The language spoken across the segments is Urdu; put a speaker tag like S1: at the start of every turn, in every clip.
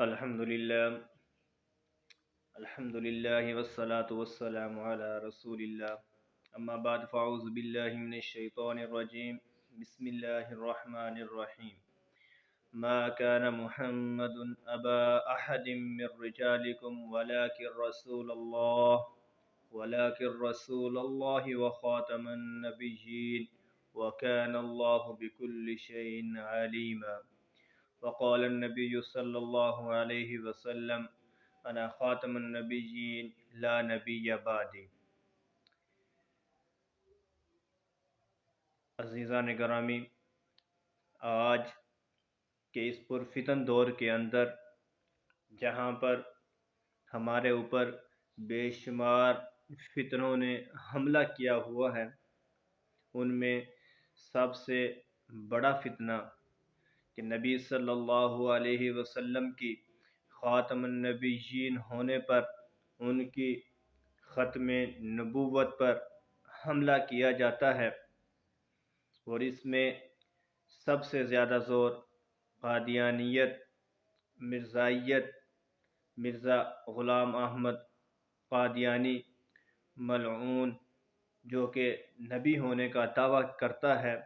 S1: الحمدللہ الحمدللہ والصلاة والسلام علی رسول اللہ اما بعد فاعوذ باللہ من الشیطان الرجیم بسم اللہ الرحمن الرحیم ما كان محمد ابا احد من رجالکم ولكن رسول اللہ وخاتم النبیین وكان اللہ بكل شيء عليما وقال النبي صلی اللہ علیہ وسلم انا خاتم النبیین لا نبی بعدی۔ عزیزان گرامی، آج کے اس پرفتن دور کے اندر جہاں پر ہمارے اوپر بے شمار فتنوں نے حملہ کیا ہوا ہے، ان میں سب سے بڑا فتنہ کہ نبی صلی اللہ علیہ وسلم کی خاتم النبیین ہونے پر ان کی ختم نبوت پر حملہ کیا جاتا ہے، اور اس میں سب سے زیادہ زور قادیانیت، مرزائیت، مرزا غلام احمد قادیانی ملعون جو کہ نبی ہونے کا دعویٰ کرتا ہے،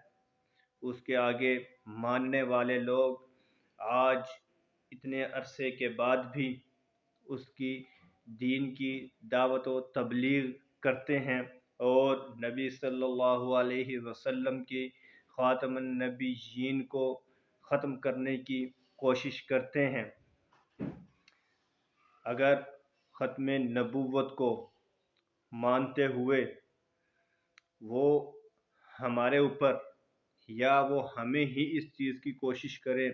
S1: اس کے آگے ماننے والے لوگ آج اتنے عرصے کے بعد بھی اس کی دین کی دعوت و تبلیغ کرتے ہیں اور نبی صلی اللہ علیہ وسلم کی خاتم النبیین کو ختم کرنے کی کوشش کرتے ہیں۔ اگر ختم نبوت کو مانتے ہوئے وہ ہمارے اوپر یا وہ ہمیں ہی اس چیز کی کوشش کرے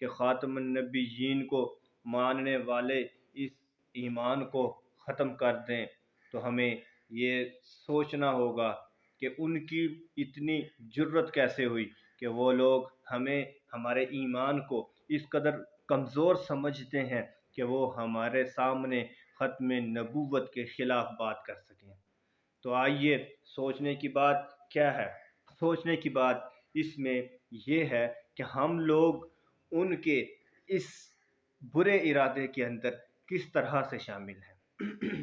S1: کہ خاتم النبیین کو ماننے والے اس ایمان کو ختم کر دیں، تو ہمیں یہ سوچنا ہوگا کہ ان کی اتنی جرت کیسے ہوئی کہ وہ لوگ ہمیں، ہمارے ایمان کو اس قدر کمزور سمجھتے ہیں کہ وہ ہمارے سامنے ختم نبوت کے خلاف بات کر سکیں۔ تو آئیے، سوچنے کی بات کیا ہے؟ سوچنے کی بات اس میں یہ ہے کہ ہم لوگ ان کے اس برے ارادے کے اندر کس طرح سے شامل ہیں۔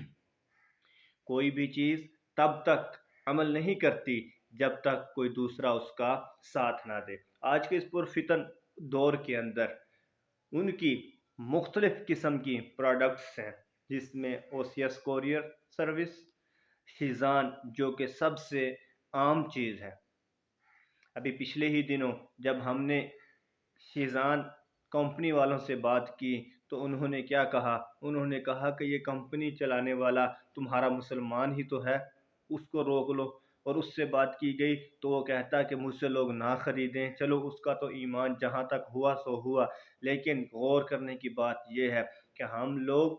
S1: کوئی بھی چیز تب تک عمل نہیں کرتی جب تک کوئی دوسرا اس کا ساتھ نہ دے۔ آج کے اس پرفتن دور کے اندر ان کی مختلف قسم کی پروڈکٹس ہیں، جس میں OCS کوریئر سروس، شیزان جو کہ سب سے عام چیز ہے۔ ابھی پچھلے ہی دنوں جب ہم نے شیزان کمپنی والوں سے بات کی تو انہوں نے کیا کہا؟ انہوں نے کہا کہ یہ کمپنی چلانے والا تمہارا مسلمان ہی تو ہے، اس کو روک لو۔ اور اس سے بات کی گئی تو وہ کہتا کہ مجھ سے لوگ نہ خریدیں، چلو اس کا تو ایمان جہاں تک ہوا سو ہوا۔ لیکن غور کرنے کی بات یہ ہے کہ ہم لوگ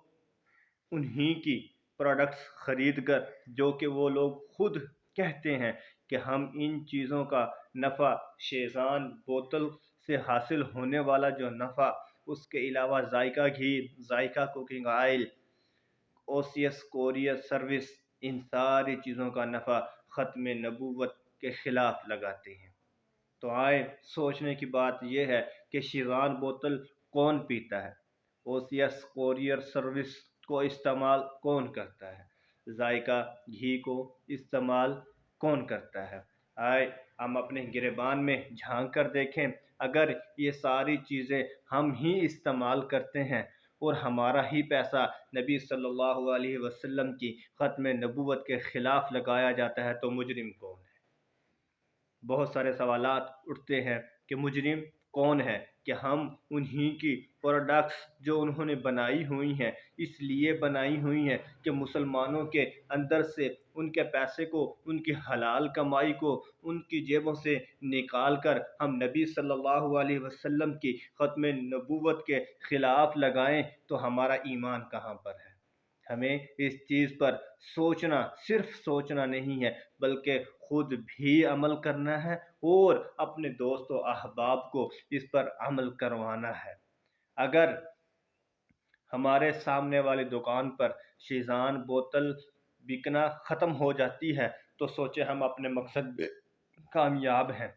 S1: انہی کی پروڈکٹس خرید کر، جو کہ وہ لوگ خود کہتے ہیں کہ ہم ان چیزوں کا نفع، شیزان بوتل سے حاصل ہونے والا جو نفع، اس کے علاوہ ذائقہ گھی، Zaiqa cooking oil, OCS courier service, ان ساری چیزوں کا نفع ختم نبوت کے خلاف لگاتے ہیں۔ تو آئے، سوچنے کی بات یہ ہے کہ شیزان بوتل کون پیتا ہے؟ OCS کوریئر سروس کو استعمال کون کرتا ہے؟ ذائقہ گھی کو استعمال کون کرتا ہے؟ آئے ہم اپنے گریبان میں جھانک کر دیکھیں، اگر یہ ساری چیزیں ہم ہی استعمال کرتے ہیں اور ہمارا ہی پیسہ نبی صلی اللہ علیہ وسلم کی ختم نبوت کے خلاف لگایا جاتا ہے تو مجرم کون ہے؟ بہت سارے سوالات اٹھتے ہیں کہ مجرم کون ہے؟ کہ ہم انہی کی پروڈکٹس جو انہوں نے بنائی ہوئی ہیں، اس لیے بنائی ہوئی ہیں کہ مسلمانوں کے اندر سے ان کے پیسے کو، ان کی حلال کمائی کو ان کی جیبوں سے نکال کر ہم نبی صلی اللہ علیہ وسلم کی ختم نبوت کے خلاف لگائیں، تو ہمارا ایمان کہاں پر ہے؟ ہمیں اس چیز پر سوچنا، صرف سوچنا نہیں ہے بلکہ خود بھی عمل کرنا ہے اور اپنے دوست و احباب کو اس پر عمل کروانا ہے۔ اگر ہمارے سامنے والی دکان پر شیزان بوتل بکنا ختم ہو جاتی ہے تو سوچے ہم اپنے مقصد میں کامیاب ہیں۔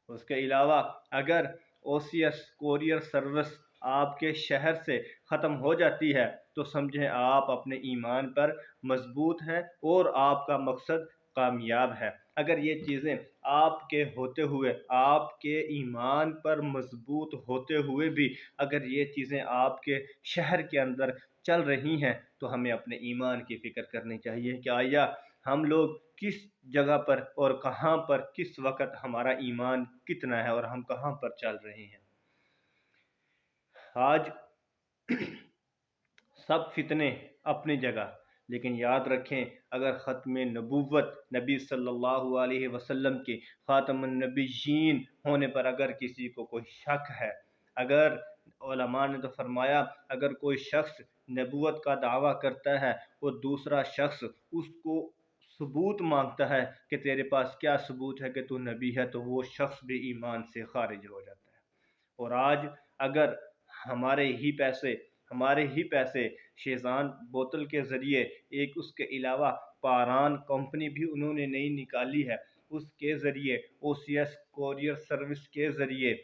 S1: اس کے علاوہ اگر OCS کوریئر سروس آپ کے شہر سے ختم ہو جاتی ہے تو سمجھیں آپ اپنے ایمان پر مضبوط ہیں اور آپ کا مقصد کامیاب ہے۔ اگر یہ چیزیں آپ کے ہوتے ہوئے، آپ کے ایمان پر مضبوط ہوتے ہوئے بھی اگر یہ چیزیں آپ کے شہر کے اندر چل رہی ہیں تو ہمیں اپنے ایمان کی فکر کرنی چاہیے کہ آیا ہم لوگ کس جگہ پر اور کہاں پر کس وقت ہمارا ایمان کتنا ہے اور ہم کہاں پر چل رہے ہیں۔ آج سب فتنے اپنی جگہ، لیکن یاد رکھیں اگر ختم نبوت نبی صلی اللہ علیہ وسلم کے خاتم النبیین ہونے پر اگر کسی کو کوئی شک ہے، اگر علماء نے تو فرمایا اگر کوئی شخص نبوت کا دعویٰ کرتا ہے اور دوسرا شخص اس کو ثبوت مانگتا ہے کہ تیرے پاس کیا ثبوت ہے کہ تو نبی ہے، تو وہ شخص بھی ایمان سے خارج ہو جاتا ہے۔ اور آج اگر ہمارے ہی پیسے شیزان بوتل کے ذریعے، ایک اس کے علاوہ پاران کمپنی بھی انہوں نے نئی نکالی ہے، اس کے ذریعے او سی ایس کوریئر سروس کے ذریعے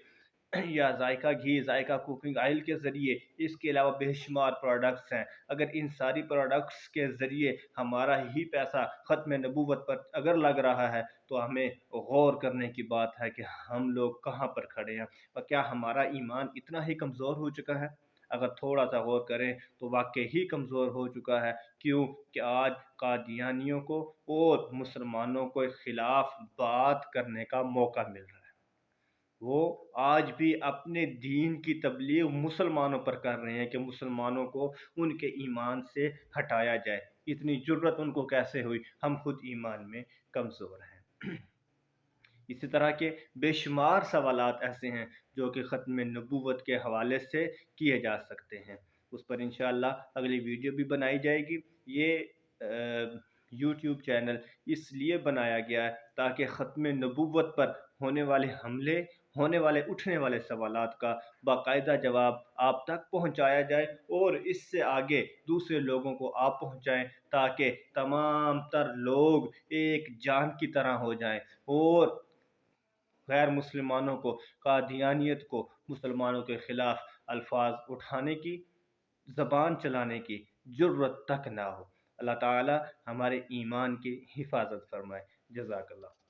S1: یا ذائقہ گھی، ذائقہ کوکنگ آئل کے ذریعے، اس کے علاوہ بے شمار پروڈکٹس ہیں، اگر ان ساری پروڈکٹس کے ذریعے ہمارا ہی پیسہ ختم نبوت پر اگر لگ رہا ہے تو ہمیں غور کرنے کی بات ہے کہ ہم لوگ کہاں پر کھڑے ہیں اور کیا ہمارا ایمان اتنا ہی کمزور ہو چکا ہے۔ اگر تھوڑا سا غور کریں تو واقعی ہی کمزور ہو چکا ہے، کیوں کہ آج قادیانیوں کو اور مسلمانوں کے خلاف بات کرنے کا موقع مل رہا ہے۔ وہ آج بھی اپنے دین کی تبلیغ مسلمانوں پر کر رہے ہیں کہ مسلمانوں کو ان کے ایمان سے ہٹایا جائے۔ اتنی جرت ان کو کیسے ہوئی؟ ہم خود ایمان میں کمزور ہیں۔ اسی طرح کے بے شمار سوالات ایسے ہیں جو کہ ختم نبوت کے حوالے سے کیے جا سکتے ہیں، اس پر انشاءاللہ اگلی ویڈیو بھی بنائی جائے گی۔ یہ یوٹیوب چینل اس لیے بنایا گیا ہے تاکہ ختم نبوت پر ہونے والے حملے، ہونے والے اٹھنے والے سوالات کا باقاعدہ جواب آپ تک پہنچایا جائے اور اس سے آگے دوسرے لوگوں کو آپ پہنچائیں تاکہ تمام تر لوگ ایک جان کی طرح ہو جائیں اور غیر مسلمانوں کو، قادیانیت کو مسلمانوں کے خلاف الفاظ اٹھانے کی، زبان چلانے کی جرت تک نہ ہو۔ اللہ تعالی ہمارے ایمان کی حفاظت فرمائے۔ جزاک اللہ۔